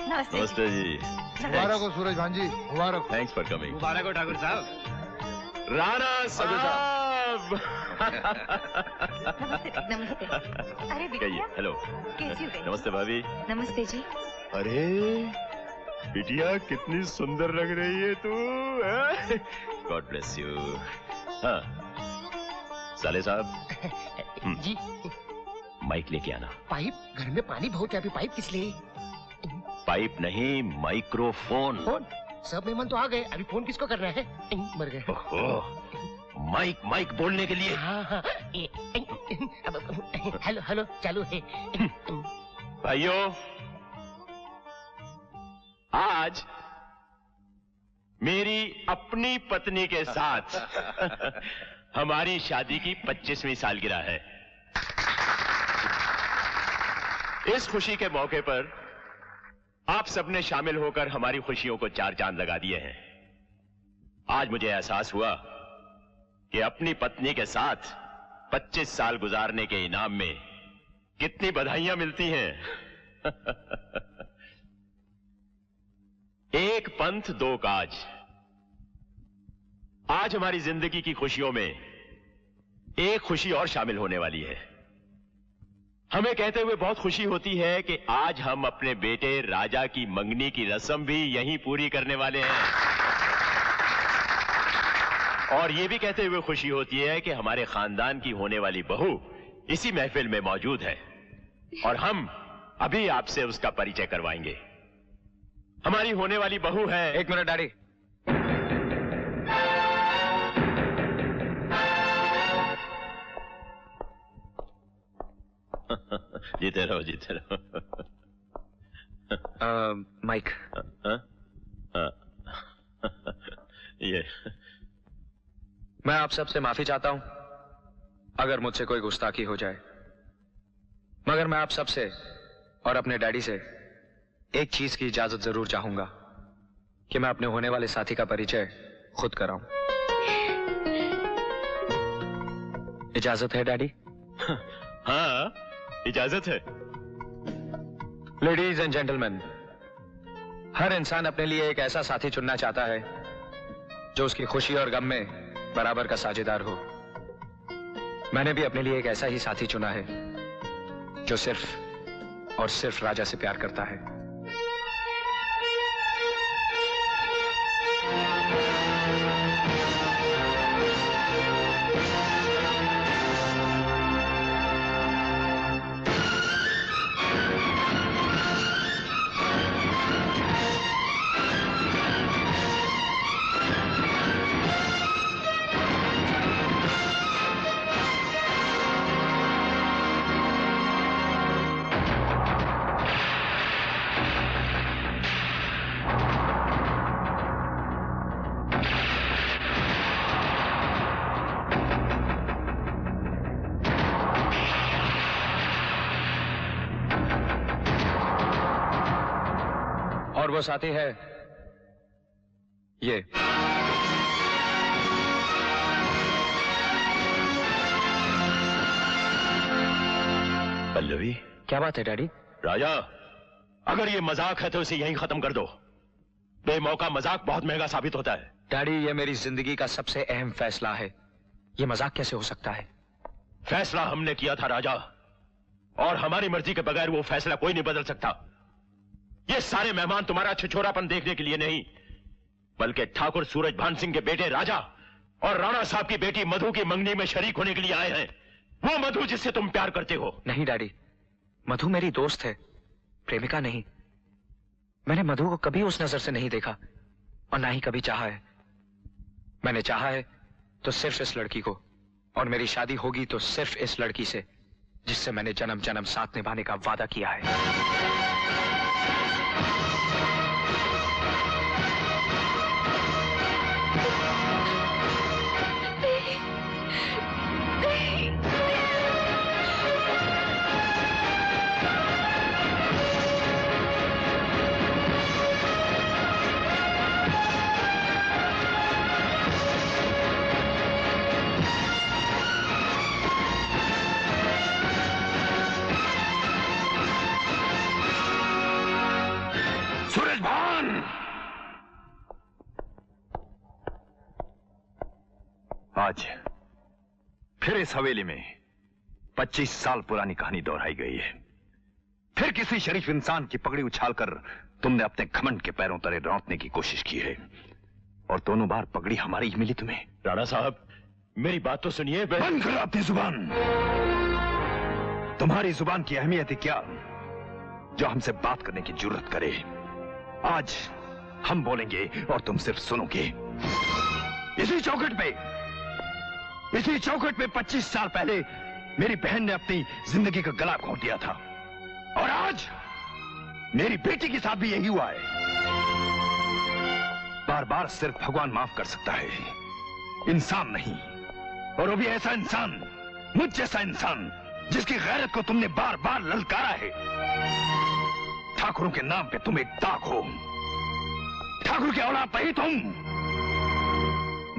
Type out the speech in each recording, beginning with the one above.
नमस्ते नमस्ते जी। मुबारक हो सूरज भांजी, मुबारक। Thanks for coming. मुबारक हो ठाकुर साहब। राणा साहब। नमस्ते नमस्ते। अरे बिटिया, हेलो। कैसी हो? नमस्ते भाभी। नमस्ते जी। अरे बिटिया कितनी सुंदर लग रही है तू। God bless you. हाँ साले साहब जी माइक लेके आना। पाइप? घर में पानी बहुत है, अभी पाइप किस लिए? पाइप नहीं, माइक्रोफोन। फोन? सब मेहमान तो आ गए, अभी फोन किसको करना है? मर गए। माइक माइक बोलने के लिए। हाँ। हेलो हेलो चालू है। भाइयों आज मेरी अपनी पत्नी के साथ हमारी शादी की 25वीं सालगिरह है। इस खुशी के मौके पर आप सबने शामिल होकर हमारी खुशियों को चार चांद लगा दिए हैं। आज मुझे एहसास हुआ कि अपनी पत्नी के साथ 25 साल गुजारने के इनाम में कितनी बधाइयां मिलती हैं। एक पंथ दो काज। आज हमारी जिंदगी की खुशियों में एक खुशी और शामिल होने वाली है। हमें कहते हुए बहुत खुशी होती है कि आज हम अपने बेटे राजा की मंगनी की रस्म भी यहीं पूरी करने वाले हैं। और यह भी कहते हुए खुशी होती है कि हमारे खानदान की होने वाली बहू इसी महफिल में मौजूद है और हम अभी आपसे उसका परिचय करवाएंगे। हमारी होने वाली बहू है। एक मिनट डैडी। जीते रहो जीते रहो। माइक। ये मैं आप सबसे माफी चाहता हूं अगर मुझसे कोई गुस्ताखी हो जाए, मगर मैं आप सबसे और अपने डैडी से एक चीज की इजाजत जरूर चाहूंगा कि मैं अपने होने वाले साथी का परिचय खुद कराऊं। इजाजत है डैडी? हाँ इजाजत है। लेडीज एंड जेंटलमैन, हर इंसान अपने लिए एक ऐसा साथी चुनना चाहता है जो उसकी खुशी और गम में बराबर का साझेदार हो। मैंने भी अपने लिए एक ऐसा ही साथी चुना है जो सिर्फ और सिर्फ राजा से प्यार करता है। और वो साथी है ये। पल्लवी। क्या बात है डैडी? राजा अगर ये मजाक है तो इसे यहीं खत्म कर दो। बेमौका मजाक बहुत महंगा साबित होता है। डैडी ये मेरी जिंदगी का सबसे अहम फैसला है, ये मजाक कैसे हो सकता है? फैसला हमने किया था राजा, और हमारी मर्जी के बगैर वो फैसला कोई नहीं बदल सकता। ये सारे मेहमान तुम्हारा छिछोरापन देखने के लिए नहीं, बल्कि ठाकुर सूरज भान सिंह के बेटे राजा और राणा साहब की बेटी मधु की मंगनी में शरीक होने के लिए आए हैं। वो मधु जिससे तुम प्यार करते हो। नहीं डैडी, मधु मेरी दोस्त है, प्रेमिका नहीं। मैंने मधु को कभी उस नजर से नहीं देखा और ना ही कभी चाहा है। मैंने चाहा है तो सिर्फ इस लड़की को, और मेरी शादी होगी तो सिर्फ इस लड़की से जिससे मैंने जन्म जन्म साथ निभाने का वादा किया है। आज फिर इस हवेली में 25 साल पुरानी कहानी दोहराई गई है। फिर किसी शरीफ इंसान की पगड़ी उछालकर तुमने अपने घमंड के पैरों तले रौंदने की कोशिश की है, और दोनों बार पगड़ी हमारी ही मिली तुम्हें। राणा साहब, मेरी बात तो सुनिए। बंद करो अपनी जुबान। तुम्हारी जुबान की अहमियत है क्या जो हमसे बात करने की जरूरत करे? आज हम बोलेंगे और तुम सिर्फ सुनोगे। इसी चौखट पे 25 साल पहले मेरी बहन ने अपनी जिंदगी का गला घोंट दिया था, और आज मेरी बेटी के साथ भी यही हुआ है। बार बार सिर्फ भगवान माफ कर सकता है, इंसान नहीं। और वो भी ऐसा इंसान, मुझ जैसा इंसान, जिसकी गैरत को तुमने बार बार ललकारा है। ठाकुरों के नाम पे तुम एक दाग हो। ठाकुर के औलाद नहीं तुम,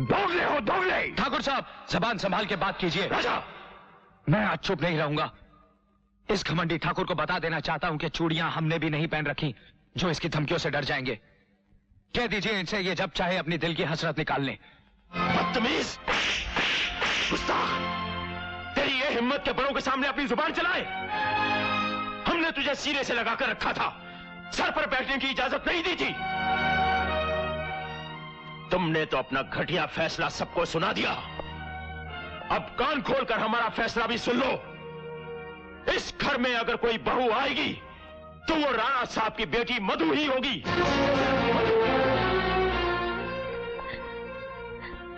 दोगले हो, दोगले। ठाकुर साहब, जबान संभाल के बात कीजिए। राजा, मैं आज चुप नहीं रहूंगा। इस घमंडी ठाकुर को बता देना चाहता हूं कि चूड़ियां हमने भी नहीं पहन रखी, जो इसकी धमकियों से डर जाएंगे। कह दीजिए इनसे ये जब चाहे अपनी दिल की हसरत निकाल लें। बदतमीज, गुस्ताख, तेरी ये हिम्मत के बड़ों के सामने अपनी जुबान चलाए। हमने तुझे सीने से लगाकर रखा था, सर पर बैठने की इजाजत नहीं दी थी। तुमने तो अपना घटिया फैसला सबको सुना दिया। अब कान खोलकर हमारा फैसला भी सुन लो। इस घर में अगर कोई बहू आएगी तो वो राणा साहब की बेटी मधु ही होगी।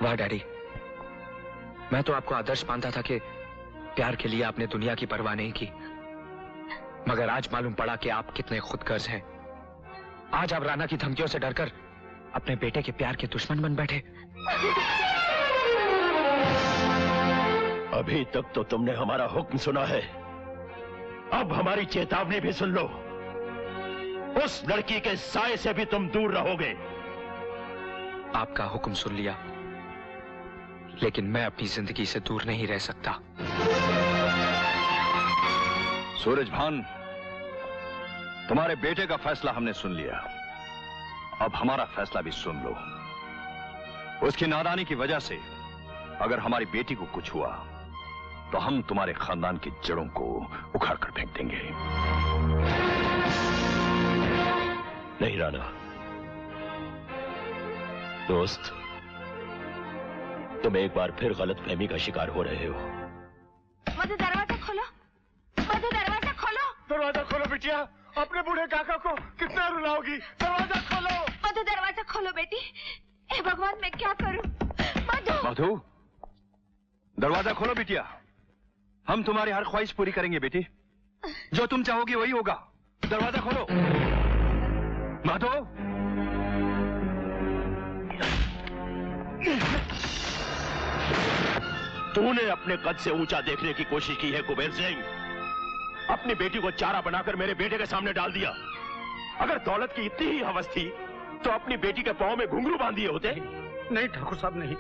वाह डैडी, मैं तो आपको आदर्श मानता था कि प्यार के लिए आपने दुनिया की परवाह नहीं की, मगर आज मालूम पड़ा कि आप कितने खुदगर्ज हैं। आज आप राणा की धमकियों से डरकर अपने बेटे के प्यार के दुश्मन बन बैठे। अभी तक तो तुमने हमारा हुक्म सुना है, अब हमारी चेतावनी भी सुन लो। उस लड़की के साए से भी तुम दूर रहोगे। आपका हुक्म सुन लिया, लेकिन मैं अपनी जिंदगी से दूर नहीं रह सकता। सूरजभान, तुम्हारे बेटे का फैसला हमने सुन लिया, अब हमारा फैसला भी सुन लो। उसकी नादानी की वजह से अगर हमारी बेटी को कुछ हुआ तो हम तुम्हारे खानदान की जड़ों को उखाड़ कर फेंक देंगे। नहीं राणा, दोस्त, तुम एक बार फिर गलतफहमी का शिकार हो रहे हो। मधु, दरवाजा खोलो। मधु, दरवाजा खोलो। दरवाजा खोलो बिटिया, अपने बूढ़े काका को कितना रुलाओगी? दरवाजा खोलो। मधु, दरवाजा खोलो बेटी। हे भगवान, मैं क्या करूं? मधु, मधु, दरवाजा खोलो बिटिया। हम तुम्हारी हर ख्वाहिश पूरी करेंगे बेटी, जो तुम चाहोगी वही होगा। दरवाजा खोलो। मधु, तूने अपने कद से ऊंचा देखने की कोशिश की है कुबेर सिंह। अपनी बेटी को चारा बनाकर मेरे बेटे के सामने डाल दिया। अगर दौलत की इतनी ही हवस थी तो अपनी बेटी के पांव में घुंघरू बांध दिए होते। नहीं ठाकुर साहब, नहीं,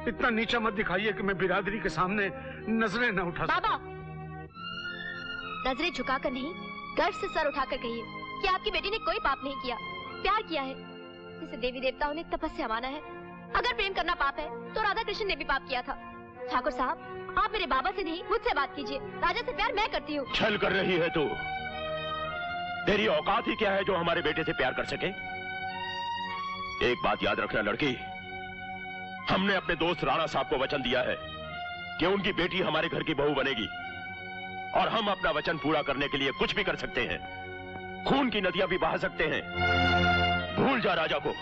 इतना नीचा मत दिखाइए कि मैं बिरादरी के सामने नजरें न उठा सकूं। बाबा, नजरें झुकाकर नहीं, गर्व से सर उठाकर कहिए कि आपकी बेटी ने कोई पाप नहीं किया, प्यार किया है, जिसे देवी देवताओं ने तपस्या माना है। अगर प्रेम करना पाप है तो राधा कृष्ण ने भी पाप किया था। ठाकुर साहब, आप मेरे बाबा से नहीं मुझसे बात कीजिए। राजा से प्यार मैं करती हूँ। छल कर रही है तू। तेरी औकात ही क्या है जो हमारे बेटे से प्यार कर सके? एक बात याद रखना लड़की, हमने अपने दोस्त राणा साहब को वचन दिया है कि उनकी बेटी हमारे घर की बहू बनेगी, और हम अपना वचन पूरा करने के लिए कुछ भी कर सकते हैं। खून की नदियां भी बहा सकते हैं। भूल जा राजा को,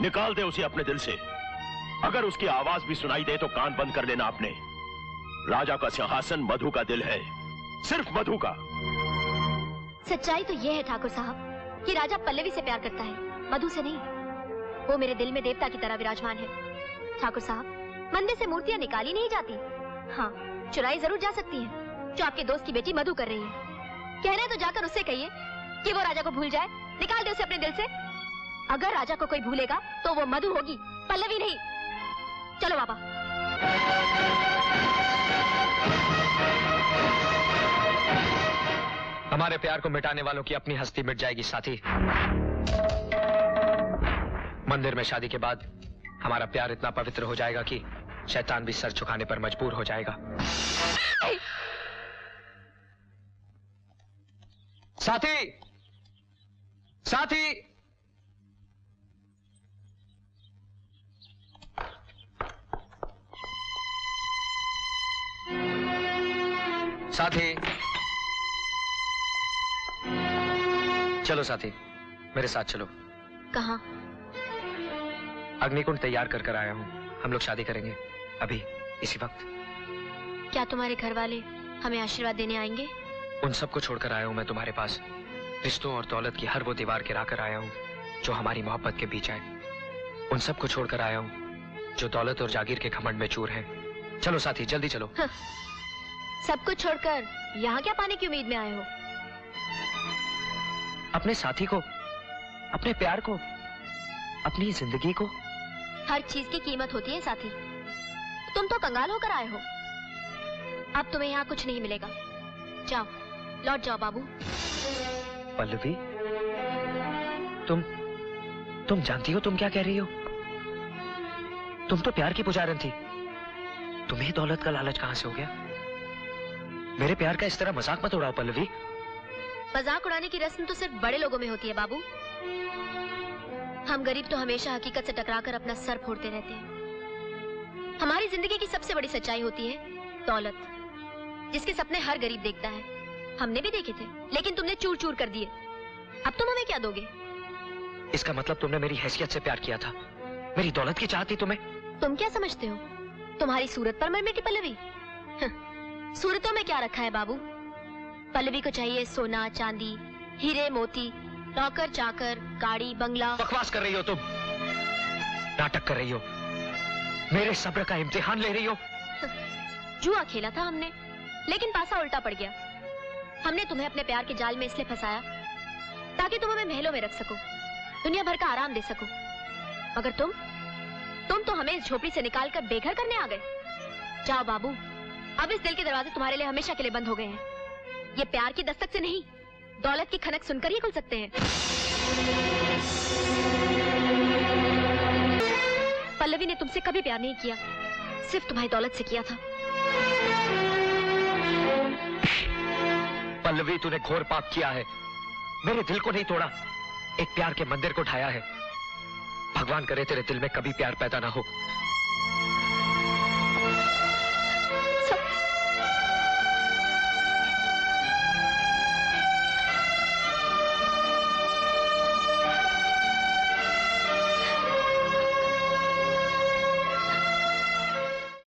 निकाल दे उसे अपने दिल से। अगर उसकी आवाज भी सुनाई दे तो कान बंद कर लेना अपने। राजा का सिंहासन मधु का दिल है, सिर्फ मधु का। सच्चाई तो यह है ठाकुर साहब कि राजा पल्लवी से प्यार करता है, मधु से नहीं। वो मेरे दिल में देवता की तरह विराजमान है। ठाकुर साहब, मंदिर से मूर्तियां निकाली नहीं जाती, हाँ चुराई जरूर जा सकती हैं, जो आपके दोस्त की बेटी मधु कर रही है। कह रहे तो जाकर उससे कहिए कि वो राजा को भूल जाए, निकाल दे उसे अपने दिल से। अगर राजा को कोई भूलेगा तो वो मधु होगी, पल्लवी नहीं। चलो बाबा। हमारे प्यार को मिटाने वालों की अपनी हस्ती मिट जाएगी साथी। मंदिर में शादी के बाद हमारा प्यार इतना पवित्र हो जाएगा कि शैतान भी सर झुकाने पर मजबूर हो जाएगा। साथी, साथी, साथी, चलो साथी, मेरे साथ चलो। कहाँ? अग्निकुंड तैयार कर आया हूँ। हम लोग शादी करेंगे अभी, इसी वक्त। क्या तुम्हारे घर वाले हमें आशीर्वाद देने आएंगे? उन सबको छोड़कर आया हूँ मैं तुम्हारे पास। रिश्तों और दौलत की हर वो दीवार गिरा कर आया हूँ जो हमारी मोहब्बत के बीच आए। उन सबको छोड़कर आया हूँ जो दौलत और जागीर के घमंड में चूर हैं। चलो साथी, जल्दी चलो। सब कुछ छोड़कर यहाँ क्या पाने की उम्मीद में आए हो? अपने साथी को, अपने प्यार को, अपनी जिंदगी को। हर चीज की कीमत होती है साथी। तुम तो कंगाल होकर आए हो। अब तुम्हें यहाँ कुछ नहीं मिलेगा। जाओ, लौट जाओ बाबू। पल्लवी, तुम जानती हो तुम क्या कह रही हो? तुम तो प्यार की पुजारन थी। तुम्हें दौलत का लालच कहां से हो गया? मेरे प्यार का इस तरह मजाक मत उड़ाओ पल्लवी। मजाक उड़ाने की रस्म तो सिर्फ बड़े लोगों में होती है बाबू। हम गरीब तो हमेशा हकीकत से टकराकर अपना सर फोड़ते रहते हैं। हमारी जिंदगी की सबसे बड़ी सच्चाई होती है दौलत, जिसके सपने हर गरीब देखता है। हमने भी देखे थे, लेकिन तुमने चूर चूर कर दिए। अब तुम हमें क्या दोगे? इसका मतलब तुमने मेरी हैसियत से प्यार किया था, मेरी दौलत की चाहत थी तुम्हें। तुम क्या समझते हो? तुम्हारी सूरत पर मर मिटी पल्लवी? सूरतों में क्या रखा है बाबू? पल्लवी को चाहिए सोना चांदी, हीरे मोती, नौकर चाकर, गाड़ी बंगला। बकवास कर रही हो तुम, नाटक कर रही हो, मेरे सब्र का इम्तिहान ले रही हो। जुआ खेला था हमने, लेकिन पासा उल्टा पड़ गया। हमने तुम्हें अपने प्यार के जाल में इसलिए फंसाया ताकि तुम हमें महलों में रख सको, दुनिया भर का आराम दे सको। मगर तुम तो हमें इस झोपड़ी से निकालकर बेघर करने आ गए। जाओ बाबू, अब इस दिल के दरवाजे तुम्हारे लिए हमेशा के लिए बंद हो गए हैं। ये प्यार की दस्तक से नहीं, दौलत की खनक सुनकर ही खुल सकते हैं। पल्लवी ने तुमसे कभी प्यार नहीं किया, सिर्फ तुम्हारी दौलत से किया था। पल्लवी, तूने घोर पाप किया है। मेरे दिल को नहीं तोड़ा, एक प्यार के मंदिर को ढाया है। भगवान करे तेरे दिल में कभी प्यार पैदा ना हो।